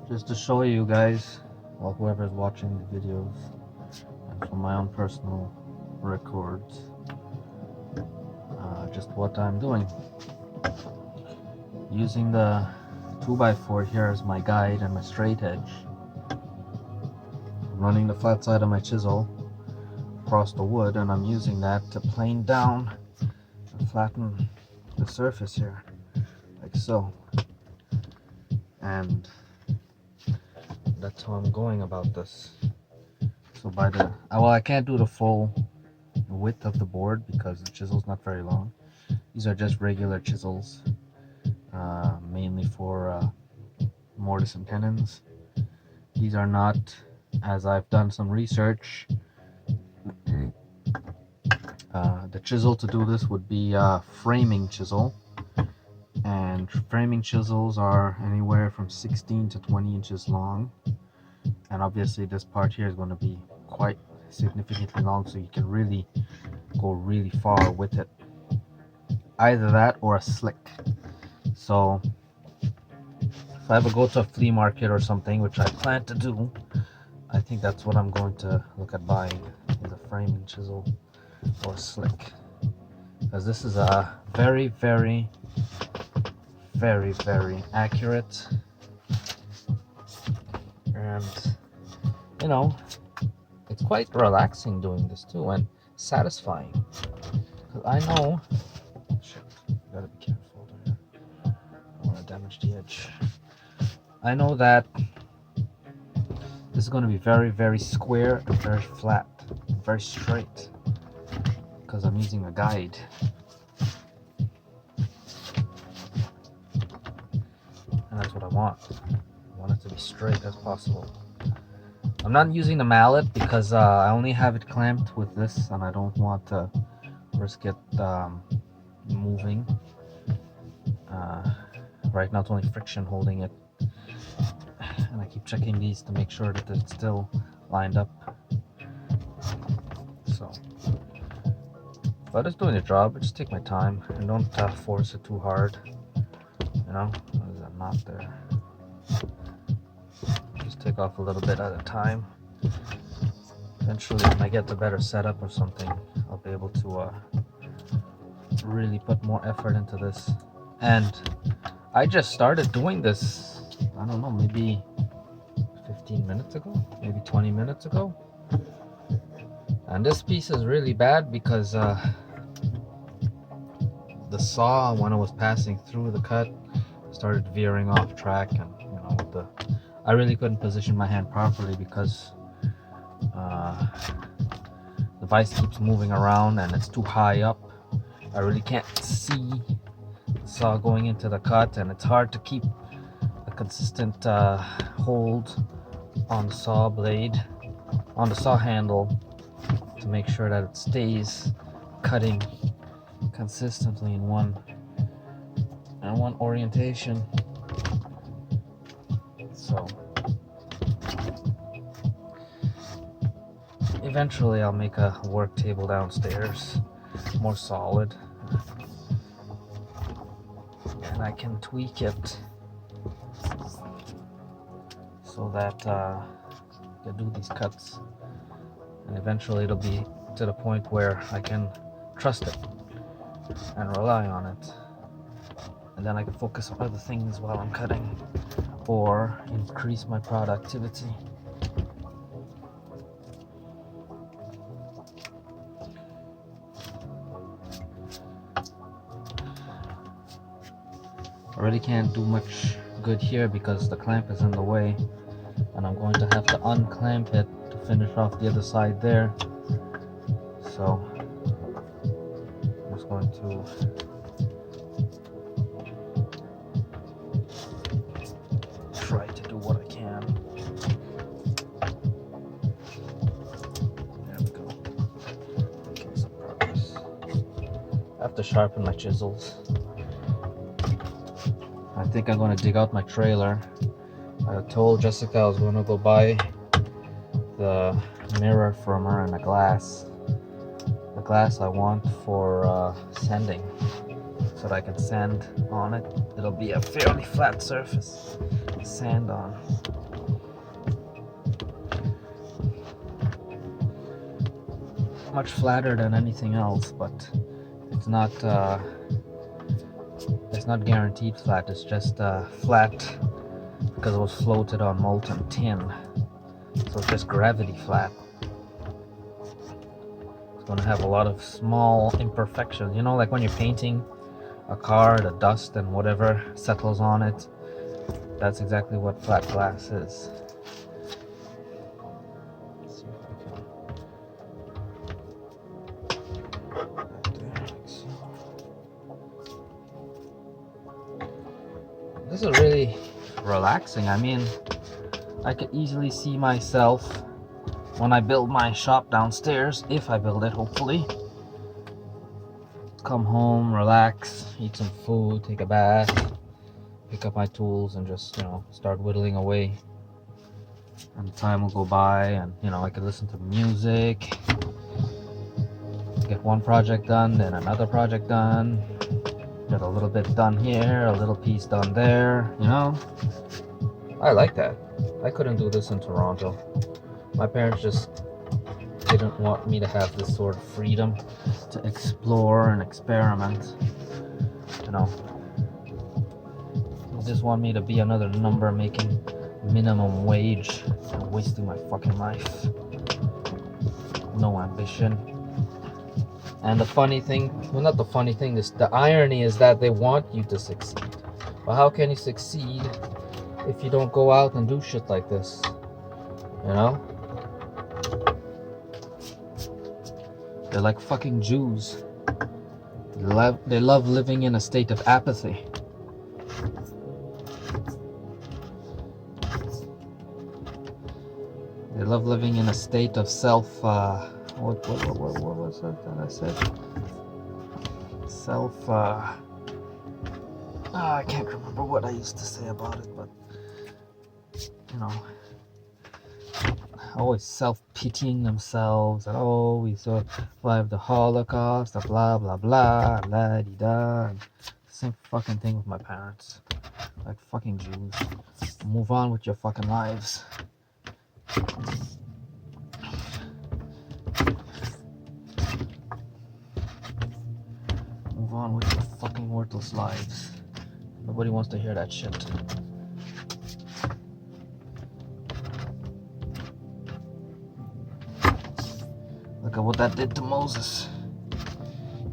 Just to show you guys, or whoever's watching the videos, and from my own personal records, just what I'm doing. Using the 2x4 here as my guide and my straight edge. Running the flat side of my chisel across the wood, and I'm using that to plane down and flatten the surface here, like so. And that's how I'm going about this. So by the well, I can't do the full width of the board because the chisel's not very long. These are just regular chisels, mainly for mortise and tenons. These are not, as I've done some research, the chisel to do this would be a framing chisel, and framing chisels are anywhere from 16 to 20 inches long, and obviously this part here is going to be quite significantly long, so you can really go really far with it. Either that or a slick. So if I ever go to a flea market or something, which I plan to do, I think that's what I'm going to look at buying, is a framing chisel or a slick, because this is a very, very, very, very accurate, and you know, it's quite relaxing doing this too, and satisfying, because I know, shit, gotta be careful there, I don't want to damage the edge. I know that this is going to be very, very square and very flat and very straight, because I'm using a guide. And that's what I want. I want it to be straight as possible. I'm not using the mallet because I only have it clamped with this, and I don't want to risk it moving. Right now it's only friction holding it, and I keep checking these to make sure that it's still lined up. So, but it's doing the job. I just take my time and don't force it too hard. You know, there's a knot there. Just take off a little bit at a time. Eventually, when I get the better setup or something, I'll be able to really put more effort into this. And I just started doing this, I don't know, maybe 15 minutes ago, maybe 20 minutes ago. And this piece is really bad because the saw, when I was passing through the cut, started veering off track, and you know, I really couldn't position my hand properly because the vise keeps moving around and it's too high up. I really can't see the saw going into the cut, and it's hard to keep a consistent hold on the saw blade, on the saw handle, to make sure that it stays cutting consistently in one orientation. So eventually I'll make a work table downstairs, more solid, and I can tweak it so that I can do these cuts, and eventually it'll be to the point where I can trust it and rely on it, and then I can focus on other things while I'm cutting or increase my productivity. I really can't do much good here because the clamp is in the way, and I'm going to have to unclamp it to finish off the other side there. So I'm just going to try to do what I can. There we go. Making some progress. I have to sharpen my chisels. I think I'm going to dig out my trailer. I told Jessica I was going to go buy the mirror from her and the glass I want for sanding, so that I can sand on it it'll be a fairly flat surface to sand on. Much flatter than anything else, but it's not guaranteed flat. It's just flat because it was floated on molten tin, so it's just gravity flat. It's going to have a lot of small imperfections, you know, like when you're painting a car, the dust and whatever settles on it. That's exactly what flat glass is. Let's see if I can. This is really relaxing. I mean, I could easily see myself when I build my shop downstairs, if I build it, hopefully. Come home, relax, eat some food, take a bath, pick up my tools, and just, you know, start whittling away. And time will go by, and, you know, I could listen to music, get one project done, then another project done, get a little bit done here, a little piece done there, you know? I like that. I couldn't do this in Toronto. My parents just didn't want me to have this sort of freedom to explore and experiment, you know. They just want me to be another number making minimum wage and wasting my fucking life. No ambition. And the funny thing, well, not the funny thing, the irony is that they want you to succeed. But how can you succeed if you don't go out and do shit like this? You know? They're like fucking Jews. They love living in a state of apathy. They love living in a state of self, what was that I said? Self, I can't remember what I used to say about it, but, you know, always self-pitying themselves, and oh, we survived the Holocaust, the blah blah blah, la di da. Same fucking thing with my parents, like fucking Jews. Move on with your fucking lives. Move on with your fucking worthless lives. Nobody wants to hear that shit. Look at what that did to Moses.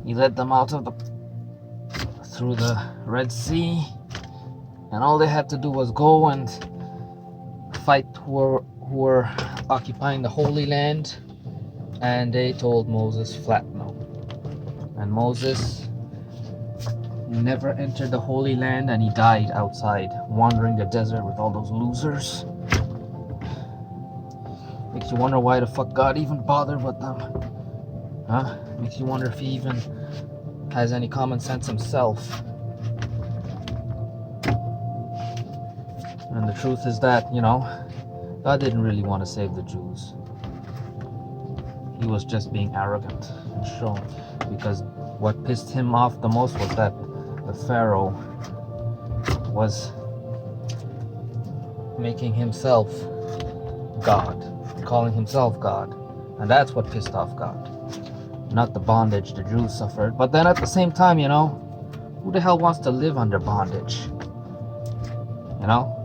He led them out of through the Red Sea, and all they had to do was go and fight who were occupying the Holy Land, and they told Moses flat no. And Moses never entered the Holy Land, and he died outside, wandering the desert with all those losers. Makes you wonder why the fuck God even bothered with them. Huh? Makes you wonder if he even has any common sense himself. And the truth is that, you know, God didn't really want to save the Jews. He was just being arrogant and shown, because what pissed him off the most was that the Pharaoh was making himself God, calling himself God. And that's what pissed off God. Not the bondage the Jews suffered. But then at the same time, you know, who the hell wants to live under bondage? You know?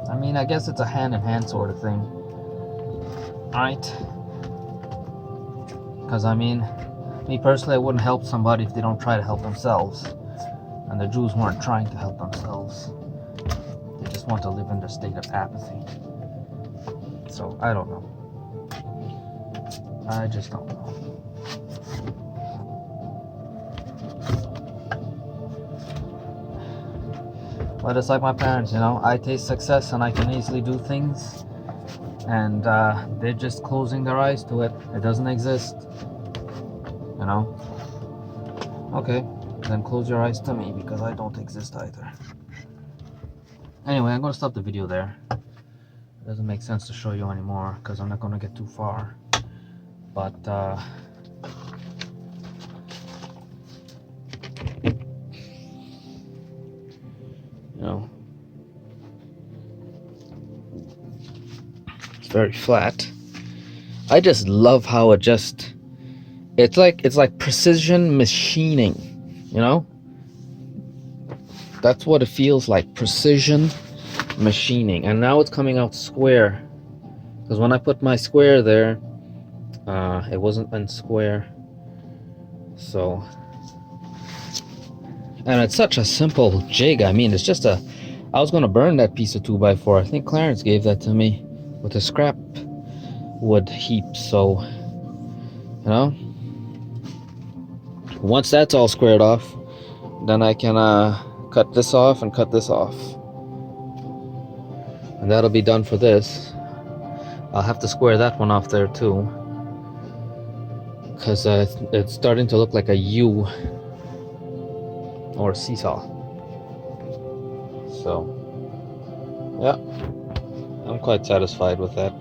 I mean, I guess it's a hand-in-hand sort of thing. Right? Because, I mean, me personally, I wouldn't help somebody if they don't try to help themselves. And the Jews weren't trying to help themselves. They just want to live in their state of apathy. So, I don't know. I just don't know. But it's like my parents, you know, I taste success and I can easily do things, and they're just closing their eyes to it. It doesn't exist, you know. Okay, then close your eyes to me, because I don't exist either. Anyway, I'm gonna stop the video there. It doesn't make sense to show you anymore because I'm not gonna get too far. But know. It's very flat. I just love how it's like precision machining, you know? That's what it feels like, precision machining. And now it's coming out square. Because when I put my square there, it wasn't in square. So, and it's such a simple jig. I mean, it's just I was gonna burn that piece of 2x4. I think Clarence gave that to me with a scrap wood heap. So, you know, once that's all squared off, then I can cut this off and cut this off, and that'll be done for this. I'll have to square that one off there too, because it's starting to look like a U or a seesaw. So yeah, I'm quite satisfied with that.